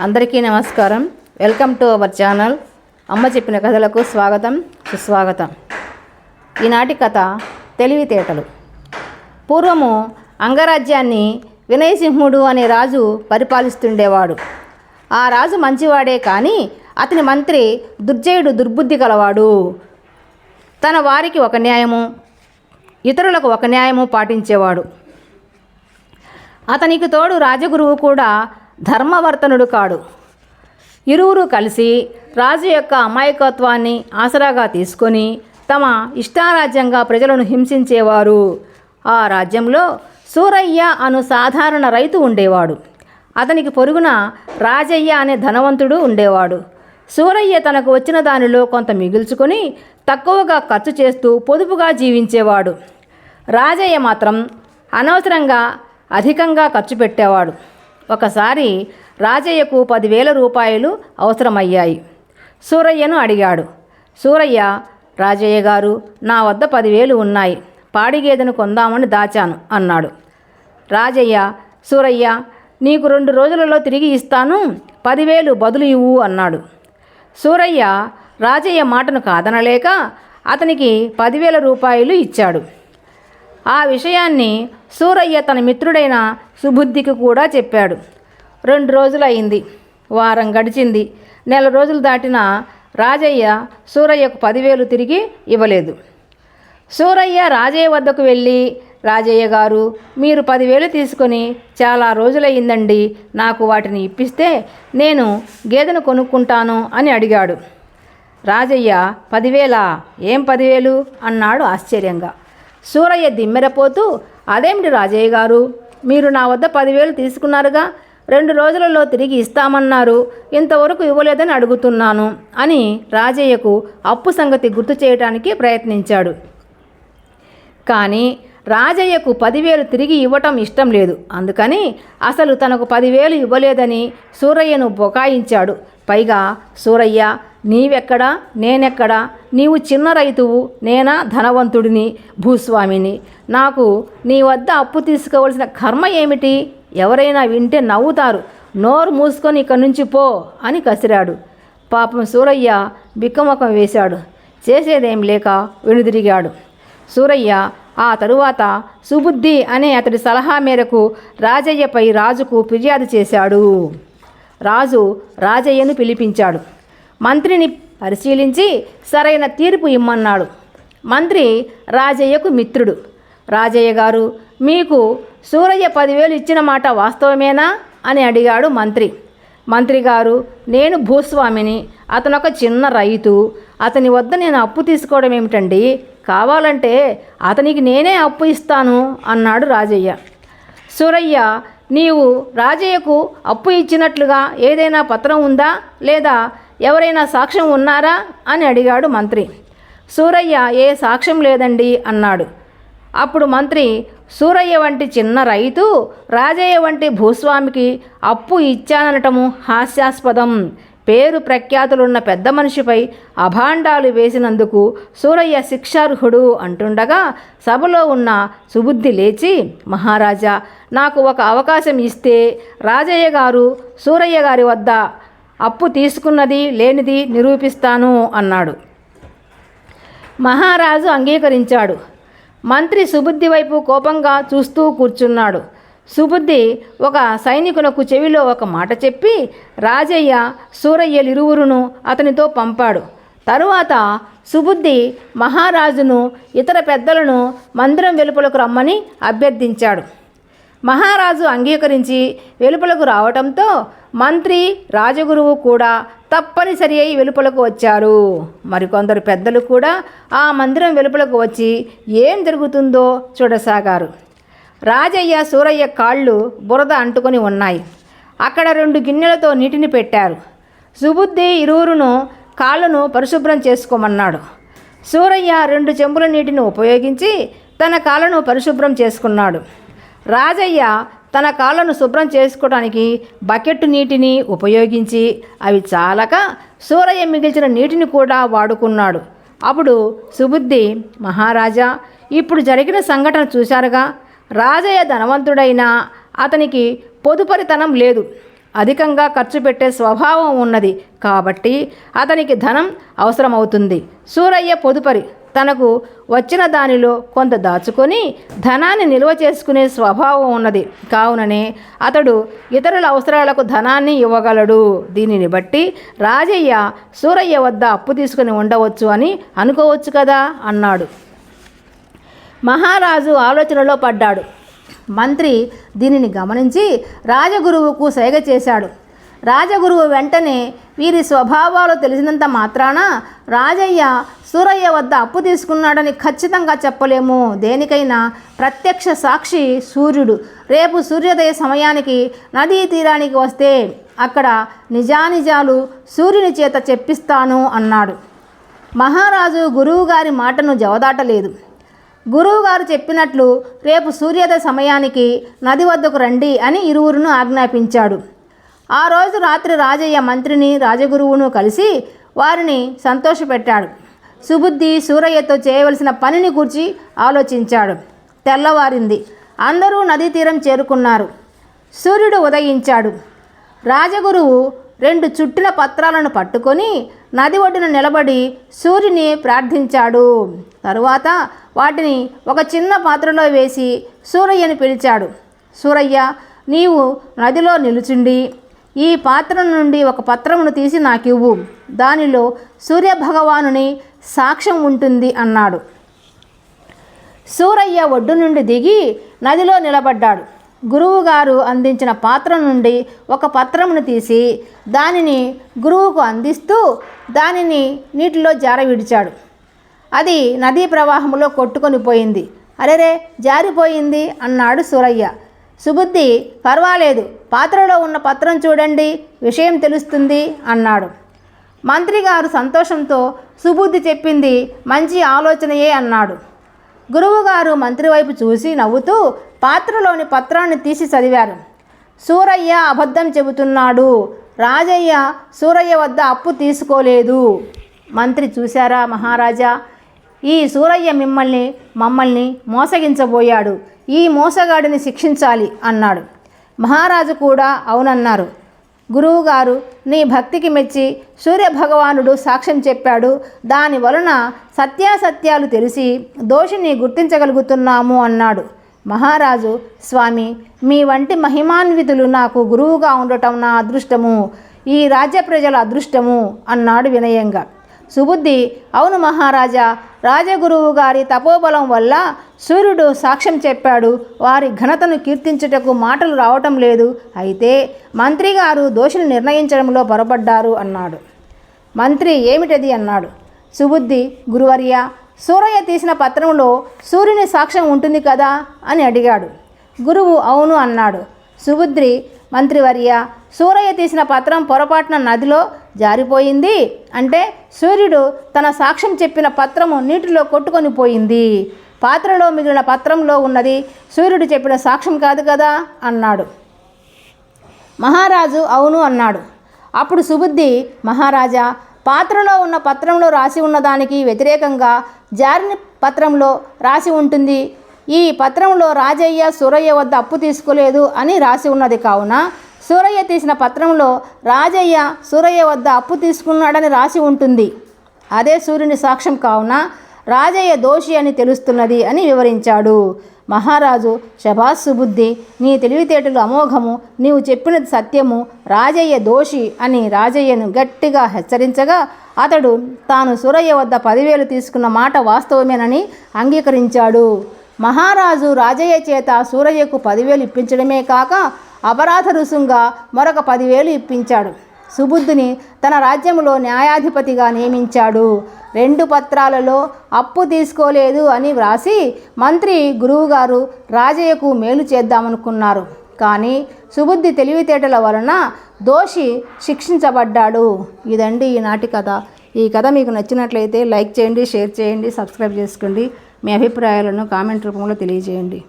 అందరికీ నమస్కారం. Welcome to our channel. అమ్మ చెప్పిన కథలకు స్వాగతం, సుస్వాగతం. ఈనాటి కథ తెలివితేటలు. పూర్వము అంగరాజ్యాన్ని వినయసింహుడు అనే రాజు పరిపాలిస్తుండేవాడు. ఆ రాజు మంచివాడే కానీ అతని మంత్రి దుర్జయుడు దుర్బుద్ధి కలవాడు. తన వారికి ఒక న్యాయము, ఇతరులకు ఒక న్యాయము పాటించేవాడు. అతనికి తోడు రాజగురువు కూడా ధర్మవర్తనుడు కాడు. ఇరువురు కలిసి రాజు యొక్క అమాయకత్వాన్ని ఆసరాగా తీసుకొని తమ ఇష్టారాజ్యంగా ప్రజలను హింసించేవారు. ఆ రాజ్యంలో సూరయ్య అను సాధారణ రైతు ఉండేవాడు. అతనికి పొరుగున రాజయ్య అనే ధనవంతుడు ఉండేవాడు. సూరయ్య తనకు వచ్చిన దానిలో కొంత మిగుల్చుకొని తక్కువగా ఖర్చు చేస్తూ పొదుపుగా జీవించేవాడు. రాజయ్య మాత్రం అనవసరంగా అధికంగా ఖర్చు పెట్టేవాడు. ఒకసారి రాజయ్యకు 10,000 రూపాయలు అవసరమయ్యాయి. సూరయ్యను అడిగాడు. సూరయ్య, రాజయ్య గారు, నా వద్ద 10,000 ఉన్నాయి, పాడిగేదెను కొందామని దాచాను అన్నాడు. రాజయ్య, సూరయ్య, నీకు 2 రోజులలో తిరిగి ఇస్తాను, 10,000 బదులు ఇవ్వు అన్నాడు. సూరయ్య రాజయ్య మాటను కాదనలేక అతనికి 10,000 రూపాయలు ఇచ్చాడు. ఆ విషయాన్ని సూరయ్య తన మిత్రుడైన సుబుద్ధికి కూడా చెప్పాడు. 2 రోజులు అయింది, వారం గడిచింది, నెల రోజులు దాటినా రాజయ్య సూరయ్యకు 10,000 తిరిగి ఇవ్వలేదు. సూరయ్య రాజయ్య వద్దకు వెళ్ళి, రాజయ్య గారు, మీరు 10,000 తీసుకొని చాలా రోజులయ్యిందండి, నాకు వాటిని ఇప్పిస్తే నేను గేదెను కొనుక్కుంటాను అని అడిగాడు. రాజయ్య, 10,000? ఏం 10,000 అన్నాడు ఆశ్చర్యంగా. సూరయ్య దిమ్మెరపోతూ, అదేమిటి రాజయ్య గారు, మీరు నా వద్ద 10,000 తీసుకున్నారుగా, 2 రోజులలో తిరిగి ఇస్తామన్నారు, ఇంతవరకు ఇవ్వలేదని అడుగుతున్నాను అని రాజయ్యకు అప్పు సంగతి గుర్తు చేయడానికి ప్రయత్నించాడు. కానీ రాజయ్యకు 10,000 తిరిగి ఇవ్వటం ఇష్టం లేదు. అందుకని అసలు తనకు 10,000 ఇవ్వలేదని సూరయ్యను బొకాయించాడు. పైగా, సూరయ్య, నీవెక్కడా, నేనెక్కడా, నీవు చిన్న రైతువు, నేనా ధనవంతుడిని, భూస్వామిని, నాకు నీ వద్ద అప్పు తీసుకోవలసిన కర్మ ఏమిటి? ఎవరైనా వింటే నవ్వుతారు, నోరు మూసుకొని ఇక్కడి నుంచి పో అని కసిరాడు. పాపం సూరయ్య బిక్కమొఖం వేశాడు. చేసేదేం లేక వెనుదిరిగాడు. సూరయ్య ఆ తరువాత సుబుద్ధి అనే అతడి సలహా మేరకు రాజయ్యపై రాజుకు ఫిర్యాదు చేశాడు. రాజు రాజయ్యను పిలిపించాడు. మంత్రిని పరిశీలించి సరైన తీర్పు ఇమ్మన్నాడు. మంత్రి రాజయ్యకు మిత్రుడు. రాజయ్య గారు, మీకు సూరయ్య 10,000 ఇచ్చిన మాట వాస్తవమేనా అని అడిగాడు మంత్రి. మంత్రి గారు, నేను భూస్వామిని, అతనొక చిన్న రైతు, అతని వద్ద నేను అప్పు తీసుకోవడం ఏమిటండి, కావాలంటే అతనికి నేనే అప్పు ఇస్తాను అన్నాడు రాజయ్య. సూరయ్య, నీవు రాజయ్యకు అప్పు ఇచ్చినట్లుగా ఏదైనా పత్రం ఉందా, లేదా ఎవరైనా సాక్ష్యం ఉన్నారా అని అడిగాడు మంత్రి. సూరయ్య, ఏ సాక్ష్యం లేదండి అన్నాడు. అప్పుడు మంత్రి, సూరయ్య వంటి చిన్న రైతు రాజయ్య వంటి భూస్వామికి అప్పు ఇచ్చాననటము హాస్యాస్పదం. పేరు ప్రఖ్యాతులున్న పెద్ద మనిషిపై అభాండాలు వేసినందుకు సూరయ్య శిక్షార్హుడు అంటుండగా సభలో ఉన్న సుబుద్ధి లేచి, మహారాజా, నాకు ఒక అవకాశం ఇస్తే రాజయ్య గారు సూరయ్య గారి వద్ద అప్పు తీసుకున్నది లేనిది నిరూపిస్తాను అన్నాడు. మహారాజు అంగీకరించాడు. మంత్రి సుబుద్ధి వైపు కోపంగా చూస్తూ కూర్చున్నాడు. సుబుద్ధి ఒక సైనికునకు చెవిలో ఒక మాట చెప్పి రాజయ్య సూరయ్యలిరువురును అతనితో పంపాడు. తరువాత సుబుద్ధి మహారాజును ఇతర పెద్దలను మందిరం వెలుపలకు రమ్మని అభ్యర్థించాడు. మహారాజు అంగీకరించి వెలుపలకు రావటంతో మంత్రి రాజగురువు కూడా తప్పనిసరి అయి వెలుపలకు వచ్చారు. మరికొందరు పెద్దలు కూడా ఆ మందిరం వెలుపలకు వచ్చి ఏం జరుగుతుందో చూడసాగారు. రాజయ్య సూరయ్య కాళ్ళు బురద అంటుకొని ఉన్నాయి. అక్కడ 2 గిన్నెలతో నీటిని పెట్టారు. సుబుద్ధి ఇరువురును కాళ్ళను పరిశుభ్రం చేసుకోమన్నాడు. సూరయ్య 2 చెంబుల నీటిని ఉపయోగించి తన కాళ్ళను పరిశుభ్రం చేసుకున్నాడు. రాజయ్య తన కాళ్ళను శుభ్రం చేసుకోవడానికి బకెట్టు నీటిని ఉపయోగించి అవి చాలక సూరయ్య మిగిల్చిన నీటిని కూడా వాడుకున్నాడు. అప్పుడు సుబుద్ధి, మహారాజా, ఇప్పుడు జరిగిన సంఘటన చూశారుగా, రాజయ్య ధనవంతుడైనా అతనికి పొదుపరితనం లేదు. అధికంగా ఖర్చు పెట్టే స్వభావం ఉన్నది కాబట్టి అతనికి ధనం అవసరమవుతుంది. సూరయ్య పొదుపరి తనకు వచ్చిన దానిలో కొంత దాచుకొని ధనాన్ని నిల్వ చేసుకునే స్వభావం ఉన్నది కావుననే అతడు ఇతరుల అవసరాలకు ధనాన్ని ఇవ్వగలడు. దీనిని బట్టి రాజయ్య సూరయ్య వద్ద అప్పు తీసుకుని ఉండవచ్చు అని అనుకోవచ్చు కదా అన్నాడు. మహారాజు ఆలోచనలో పడ్డాడు. మంత్రి దీనిని గమనించి రాజగురువుకు సైగ చేశాడు. రాజగురువు వెంటనే వీరి స్వభావాలు తెలిసినంత మాత్రాన రాజయ్య సూరయ్య వద్ద అప్పు తీసుకున్నాడని ఖచ్చితంగా చెప్పలేము. దేనికైనా ప్రత్యక్ష సాక్షి సూర్యుడు. రేపు సూర్యోదయ సమయానికి నదీ తీరానికి వస్తే అక్కడ నిజానిజాలు సూర్యుని చేత చెప్పిస్తాను అన్నాడు. మహారాజు గురువుగారి మాటను జవదాటలేదు. గురువుగారు చెప్పినట్లు రేపు సూర్యోదయ సమయానికి నది వద్దకు రండి అని ఇరువురును ఆజ్ఞాపించాడు. ఆ రోజు రాత్రి రాజయ్య మంత్రిని రాజగురువును కలిసి వారిని సంతోషపెట్టాడు. సుబుద్ధి సూరయ్యతో చేయవలసిన పనిని గురించి ఆలోచించాడు. తెల్లవారింది. అందరూ నదీ తీరం చేరుకున్నారు. సూర్యుడు ఉదయించాడు. రాజగురువు 2 చుట్టిన పత్రాలను పట్టుకొని నది ఒడ్డున నిలబడి సూర్యుని ప్రార్థించాడు. తరువాత వాటిని ఒక చిన్న పాత్రలో వేసి సూరయ్యను పిలిచాడు. సూరయ్య, నీవు నదిలో నిలుచుండి ఈ పాత్ర నుండి ఒక పత్రమును తీసి నాకివ్వు. దానిలో సూర్యభగవానుని సాక్ష్యం ఉంటుంది అన్నాడు. సూరయ్య ఒడ్డు నుండి దిగి నదిలో నిలబడ్డాడు. గురువుగారు అందించిన పాత్ర నుండి ఒక పత్రమును తీసి దానిని గురువుకు అందిస్తూ దానిని నీటిలో జారవిడిచాడు. అది నదీ ప్రవాహంలో కొట్టుకొని పోయింది. అరెరే, జారిపోయింది అన్నాడు సూరయ్య. సుబుద్ధి, పర్వాలేదు, పాత్రలో ఉన్న పత్రం చూడండి, విషయం తెలుస్తుంది అన్నాడు. మంత్రిగారు సంతోషంతో సుబుద్ధి చెప్పింది మంచి ఆలోచనయే అన్నాడు. గురువుగారు మంత్రి వైపు చూసి నవ్వుతూ పాత్రలోని పత్రాన్ని తీసి చదివారు. సూరయ్య అబద్ధం చెబుతున్నాడు. రాజయ్య సూరయ్య వద్ద అప్పు తీసుకోలేదు. మంత్రి, చూశారా మహారాజా, ఈ సూరయ్య మమ్మల్ని మోసగించబోయాడు. ఈ మోసగాడిని శిక్షించాలి అన్నాడు. మహారాజు కూడా అవునన్నారు. గురువుగారు నీ భక్తికి మెచ్చి సూర్యభగవానుడు సాక్ష్యం చెప్పాడు. దాని వలన సత్యాసత్యాలు తెలిసి దోషిని గుర్తించగలుగుతున్నాము అన్నాడు. మహారాజు, స్వామి, మీ వంటి మహిమాన్వితులు నాకు గురువుగా ఉండటం నా అదృష్టము, ఈ రాజ్య ప్రజల అదృష్టము అన్నాడు వినయంగా. సుబుద్ధి, అవును మహారాజా, రాజగురువు గారి తపోబలం వల్ల సూర్యుడు సాక్ష్యం చెప్పాడు. వారి ఘనతను కీర్తించుటకు మాటలు రావటం లేదు. అయితే మంత్రి గారు దోషిని నిర్ణయించడంలో పొరపడ్డారు అన్నాడు. మంత్రి, ఏమిటది అన్నాడు. సుబుద్ధి, గురువర్య, సూరయ్య తీసిన పత్రంలో సూర్యుని సాక్ష్యం ఉంటుంది కదా అని అడిగాడు. గురువు అవును అన్నాడు. సుబుద్ధి, మంత్రివర్య, సూరయ్య తీసిన పత్రం పొరపాటున నదిలో జారిపోయింది అంటే సూర్యుడు తన సాక్ష్యం చెప్పిన పత్రము నీటిలో కొట్టుకొని పోయింది. పాత్రలో మిగిలిన పత్రంలో ఉన్నది సూర్యుడు చెప్పిన సాక్ష్యం కాదు కదా అన్నాడు. మహారాజు అవును అన్నాడు. అప్పుడు సుబుద్ధి, మహారాజా, పాత్రలో ఉన్న పత్రంలో రాసి ఉన్నదానికి వ్యతిరేకంగా జారిన పత్రంలో రాసి ఉంటుంది. ఈ పత్రంలో రాజయ్య సూరయ్య వద్ద అప్పు తీసుకోలేదు అని రాసి ఉన్నది. కావున సూరయ్య తీసిన పత్రంలో రాజయ్య సూరయ్య వద్ద అప్పు తీసుకున్నాడని రాసి ఉంటుంది. అదే సూర్యుని సాక్ష్యం కావున రాజయ్య దోషి అని తెలుస్తున్నది అని వివరించాడు. మహారాజు, శభాస్ సుబుద్ధి, నీ తెలివితేటలు అమోఘము, నీవు చెప్పినది సత్యము, రాజయ్య దోషి అని రాజయ్యను గట్టిగా హెచ్చరించగా అతడు తాను సూరయ్య వద్ద 10,000 తీసుకున్న మాట వాస్తవమేనని అంగీకరించాడు. మహారాజు రాజయ్య చేత సూరయ్యకు 10,000 ఇప్పించడమే కాక అపరాధ రుసుంగా మరొక 10,000 ఇప్పించాడు. సుబుద్ధిని తన రాజ్యంలో న్యాయాధిపతిగా నియమించాడు. 2 పత్రాలలో అప్పు తీసుకోలేదు అని వ్రాసి మంత్రి గురువుగారు రాజయ్యకు మేలు చేద్దామనుకున్నారు. కానీ సుబుద్ధి తెలివితేటల వలన దోషి శిక్షించబడ్డాడు. ఇదండి ఈనాటి కథ. ఈ కథ మీకు నచ్చినట్లయితే లైక్ చేయండి, షేర్ చేయండి, సబ్స్క్రైబ్ చేసుకోండి. మీ అభిప్రాయాలను కామెంట్ రూపంలో తెలియజేయండి.